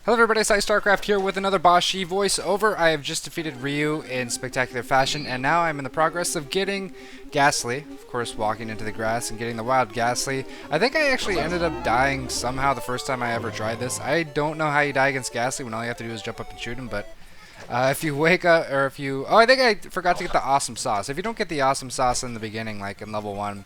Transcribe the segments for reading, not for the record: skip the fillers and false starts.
Hello everybody, PsyStarcraft here with another Boshy voiceover. I have just defeated Ryu in spectacular fashion, and now I'm in the progress of getting Ghastly. Of course, walking into the grass and getting the wild Ghastly. I think I actually ended up dying somehow the first time I ever tried this. I don't know how you die against Ghastly when all you have to do is jump up and shoot him, but if you wake up, or if you... Oh, I think I forgot to get the awesome sauce. If you don't get the awesome sauce in the beginning, like in level 1,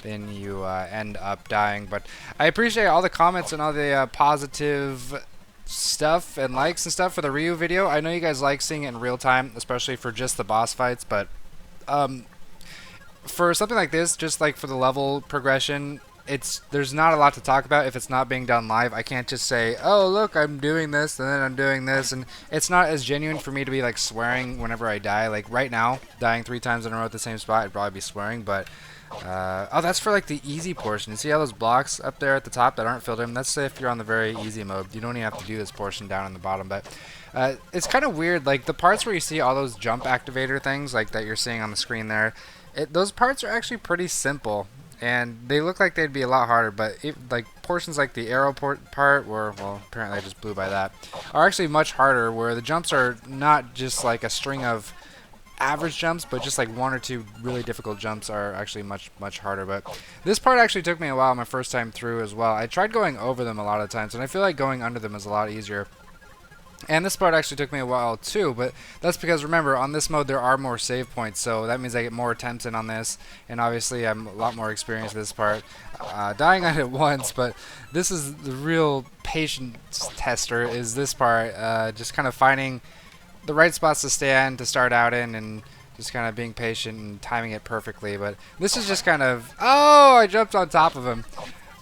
then you end up dying. But I appreciate all the comments and all the positive stuff and likes and stuff for the Ryu video. I know you guys like seeing it in real time, especially for just the boss fights, but for something like this, just like for the level progression, there's not a lot to talk about if it's not being done live. I can't just say, oh look, I'm doing this and then I'm doing this, and it's not as genuine for me to be like swearing whenever I die. Like right now, dying 3 times in a row at the same spot, I'd probably be swearing, but oh, that's for like the easy portion. You see all those blocks up there at the top that aren't filled in? That's if you're on the very easy mode. You don't even have to do this portion down in the bottom, but it's kind of weird. Like the parts where you see all those jump activator things like that you're seeing on the screen there, those parts are actually pretty simple. And they look like they'd be a lot harder, but like portions like the arrow part, where, well, apparently I just blew by that, are actually much harder, where the jumps are not just like a string of average jumps, but just like 1 or 2 really difficult jumps are actually much harder. But this part actually took me a while my first time through as well. I tried going over them a lot of times, and I feel like going under them is a lot easier. And this part actually took me a while too, but that's because, remember, on this mode there are more save points, so that means I get more attempts in on this, and obviously I'm a lot more experienced with this part. Dying on it once, but this is the real patience tester, is this part, just kind of finding the right spots to stand to start out in, and just kind of being patient and timing it perfectly. But this is just kind of, oh, I jumped on top of him.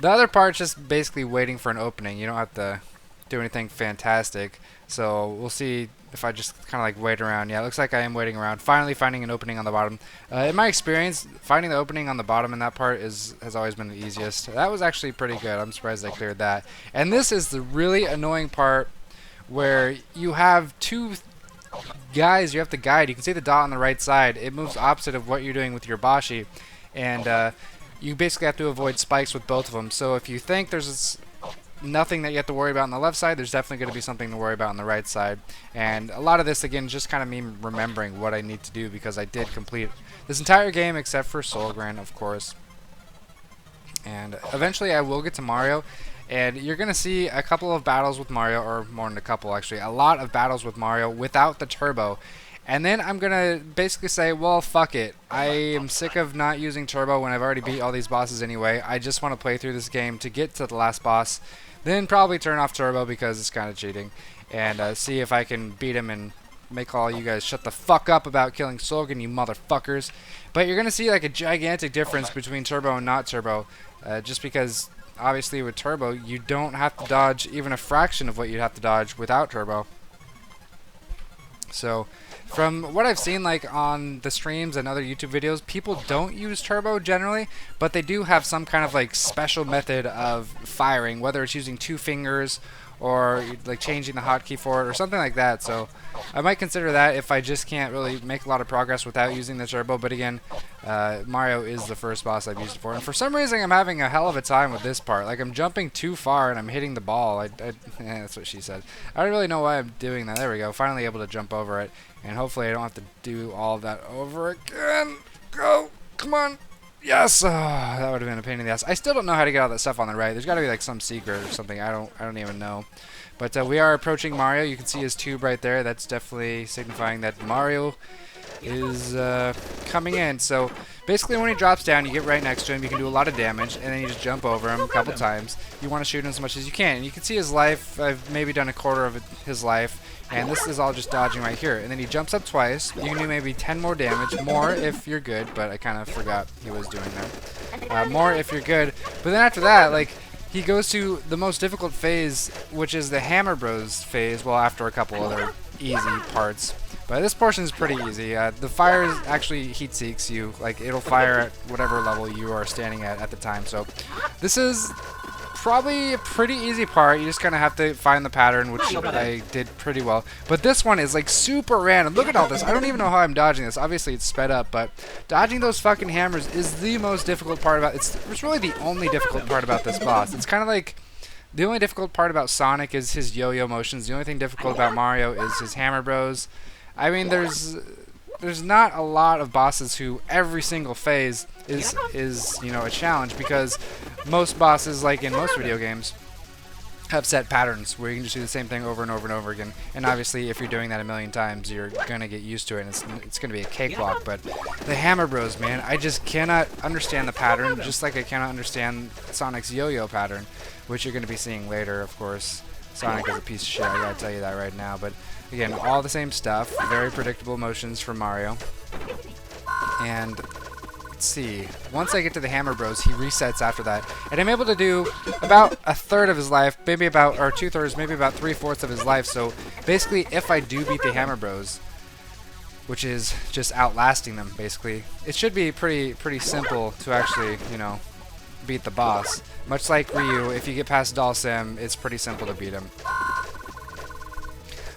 The other part's just basically waiting for an opening. You don't have to do anything fantastic. So we'll see if I just kind of like wait around. Yeah, it looks like I am waiting around. Finally finding an opening on the bottom. In my experience, finding the opening on the bottom in that part has always been the easiest. That was actually pretty good. I'm surprised I cleared that. And this is the really annoying part where you have 2 guys you have to guide. You can see the dot on the right side. It moves opposite of what you're doing with your Boshy. And you basically have to avoid spikes with both of them. So if you think there's nothing that you have to worry about on the left side, there's definitely going to be something to worry about on the right side. And a lot of this, again, just kind of me remembering what I need to do, because I did complete this entire game except for Solgren, of course. And eventually I will get to Mario, and you're going to see a couple of battles with Mario, or more than a couple actually, a lot of battles with Mario without the turbo. And then I'm going to basically say, well, fuck it. I am sick of not using turbo when I've already beat all these bosses anyway. I just want to play through this game to get to the last boss, then probably turn off turbo because it's kind of cheating, and see if I can beat him and make all you guys shut the fuck up about killing Solgan, you motherfuckers. But you're going to see like a gigantic difference between turbo and not turbo, just because obviously with turbo you don't have to dodge even a fraction of what you'd have to dodge without turbo. So from what I've seen like on the streams and other YouTube videos, people don't use turbo generally, but they do have some kind of like special method of firing, whether it's using 2 fingers or like changing the hotkey for it or something like that. So I might consider that if I just can't really make a lot of progress without using the turbo. But again, Mario is the first boss I've used it for, and for some reason I'm having a hell of a time with this part. Like I'm jumping too far and I'm hitting the ball. That's what she said. I don't really know why I'm doing that. There we go. Finally able to jump over it, and hopefully I don't have to do all of that over again. Go, come on. Yes! That would have been a pain in the ass. I still don't know how to get all that stuff on the right. There's got to be like some secret or something. I don't even know. But we are approaching Mario. You can see his tube right there. That's definitely signifying that Mario is coming in. So basically when he drops down, you get right next to him. You can do a lot of damage, and then you just jump over him a couple times. You want to shoot him as much as you can. And you can see his life. I've maybe done a quarter of his life. And this is all just dodging right here. And then he jumps up twice. You can do maybe 10 more damage. More if you're good, but I kind of forgot he was doing that. More if you're good. But then after that, like, he goes to the most difficult phase, which is the Hammer Bros phase. Well, after a couple other easy parts. But this portion is pretty easy. The fire actually heat seeks you. Like, it'll fire at whatever level you are standing at the time. So this is probably a pretty easy part. You just kind of have to find the pattern, which I did pretty well. But this one is like super random. Look at all this. I don't even know how I'm dodging this. Obviously it's sped up, but dodging those fucking hammers is the most difficult part about it. It's really the only difficult part about this boss. It's kind of like The only difficult part about Sonic is his yo-yo motions. The only thing difficult about Mario is his hammer bros. I mean, there's not a lot of bosses who every single phase is you know, a challenge, because most bosses, like in most video games, have set patterns where you can just do the same thing over and over and over again. And obviously, if you're doing that a million times, you're gonna get used to it, and it's gonna be a cakewalk. But the hammer bros, man, I just cannot understand the pattern, just like I cannot understand Sonic's yo-yo pattern, which you're gonna be seeing later, of course. Sonic is a piece of shit, I gotta tell you that right now. But again, all the same stuff, very predictable motions from Mario. And let's see, once I get to the hammer bros, he resets after that, and I'm able to do about a third of his life, maybe about, or 2/3, maybe about 3/4 of his life. So basically, if I do beat the hammer bros, which is just outlasting them, basically, it should be pretty simple to actually, you know, beat the boss. Much like Ryu, if you get past Dalsim, it's pretty simple to beat him.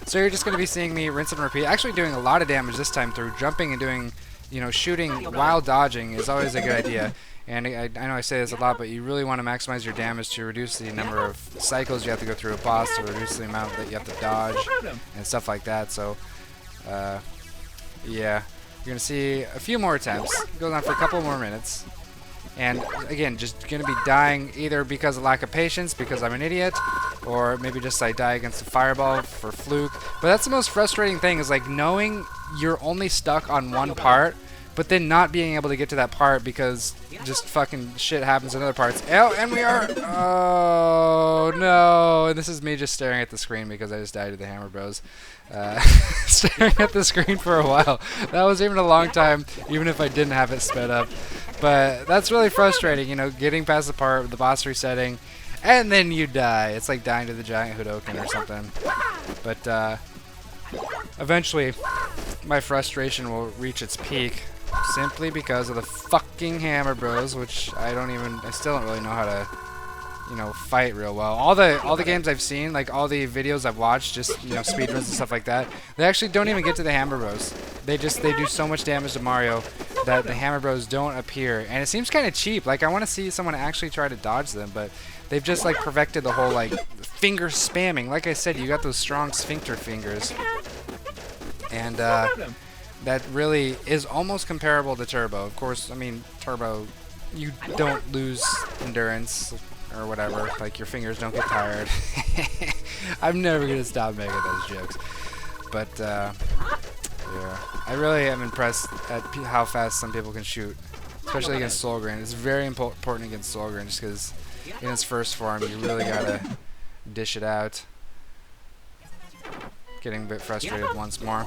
So you're just going to be seeing me rinse and repeat, actually doing a lot of damage this time through, jumping and doing, you know, shooting while dodging is always a good idea. And I know I say this a lot, but you really want to maximize your damage to reduce the number of cycles you have to go through a boss, to reduce the amount that you have to dodge and stuff like that. So, yeah, you're going to see a few more attempts. It goes on for a couple more minutes. And again, just going to be dying either because of lack of patience, because I'm an idiot, or maybe just I die against a fireball for fluke. But that's the most frustrating thing, is like knowing you're only stuck on one part, but then not being able to get to that part because just fucking shit happens in other parts. Oh, and we are... Oh, no. And this is me just staring at the screen because I just died to the hammer bros. Staring at the screen for a while. That was even a long time, even if I didn't have it sped up. But that's really frustrating, you know, getting past the part with the boss resetting, and then you die. It's like dying to the giant Hadoken or something. But eventually, my frustration will reach its peak simply because of the fucking hammer bros, which I still don't really know how to, you know, fight real well. All the games I've seen, like all the videos I've watched, just, you know, speedruns and stuff like that, they actually don't even get to the hammer bros. They do so much damage to Mario that the hammer bros don't appear, and it seems kind of cheap. Like, I want to see someone actually try to dodge them, but they've just like perfected the whole like finger spamming. Like I said, you got those strong sphincter fingers, and that really is almost comparable to Turbo. Of course, I mean, Turbo, you don't lose endurance or whatever, like your fingers don't get tired. I'm never gonna stop making those jokes, but yeah, I really am impressed at how fast some people can shoot, especially against Solgren. It's very important against Solgren, just because in its first form you really gotta dish it out. Getting a bit frustrated once more.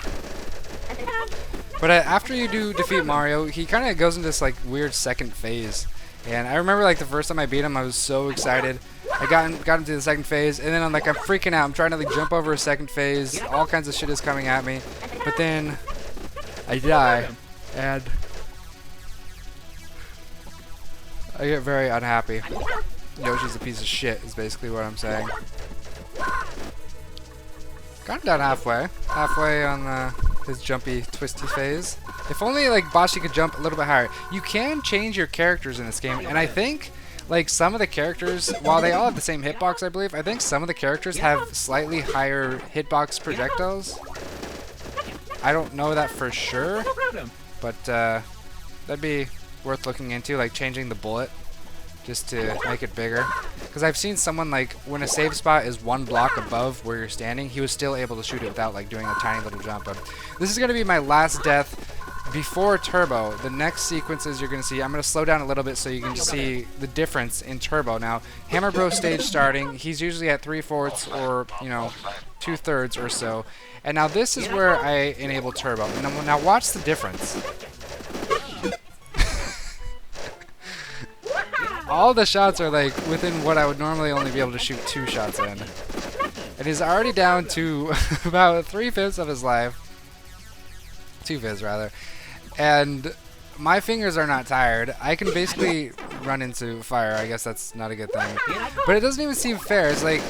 But after you do defeat Mario, he kind of goes into this like weird second phase. And I remember like the first time I beat him, I was so excited. I got into the second phase, and then I'm freaking out. I'm trying to like jump over a second phase. All kinds of shit is coming at me. But then I die, and I get very unhappy. Yoshi's a piece of shit is basically what I'm saying. Got him down halfway on his jumpy, twisty phase. If only like Boshy could jump a little bit higher. You can change your characters in this game, and I think like some of the characters, while they all have the same hitbox, I believe, I think some of the characters have slightly higher hitbox projectiles. I don't know that for sure, but that'd be worth looking into, like changing the bullet just to make it bigger. Because I've seen someone, like, when a save spot is one block above where you're standing, he was still able to shoot it without, like, doing a tiny little jump. But this is going to be my last death before Turbo. The next sequences you're going to see, I'm going to slow down a little bit so you can see the difference in Turbo. Now, Hammer Bro stage starting, he's usually at 3/4 or, you know, 2/3 or so. And now this is where I enable Turbo. And now watch the difference. All the shots are like within what I would normally only be able to shoot 2 shots in. And he's already down to about 3/5 of his life. 2/5 rather. And my fingers are not tired. I can basically run into fire. I guess that's not a good thing. But it doesn't even seem fair. It's like,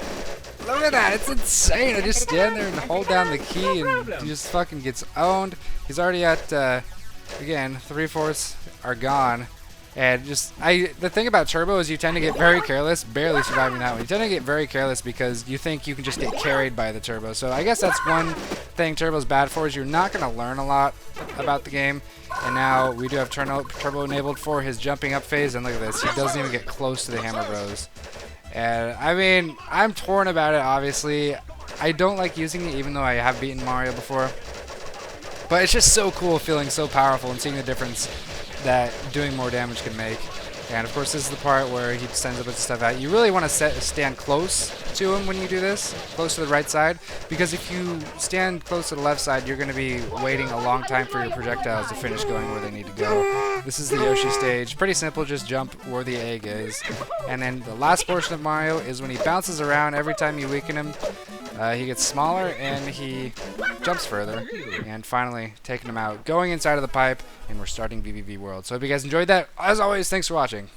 look at that. It's insane. I just stand there and hold down the key and he just fucking gets owned. He's already at, again, 3/4 are gone. And the thing about Turbo is you tend to get very careless, barely surviving that one. You tend to get very careless because you think you can just get carried by the Turbo. So I guess that's one thing Turbo's bad for, is you're not going to learn a lot about the game. And now we do have Turbo enabled for his jumping up phase, and look at this, he doesn't even get close to the Hammer Bros. And I mean, I'm torn about it, obviously. I don't like using it, even though I have beaten Mario before. But it's just so cool feeling so powerful and seeing the difference that doing more damage can make. And of course, this is the part where he sends a bunch of stuff out. You really want to stand close to him when you do this, close to the right side, because if you stand close to the left side, you're going to be waiting a long time for your projectiles to finish going where they need to go. This is the Yoshi stage. Pretty simple, just jump where the egg is. And then the last portion of Mario is when he bounces around. Every time you weaken him, he gets smaller and he jumps further. And finally, taking him out, going inside of the pipe, and we're starting VVV World. So I hope you guys enjoyed that. As always, thanks for watching.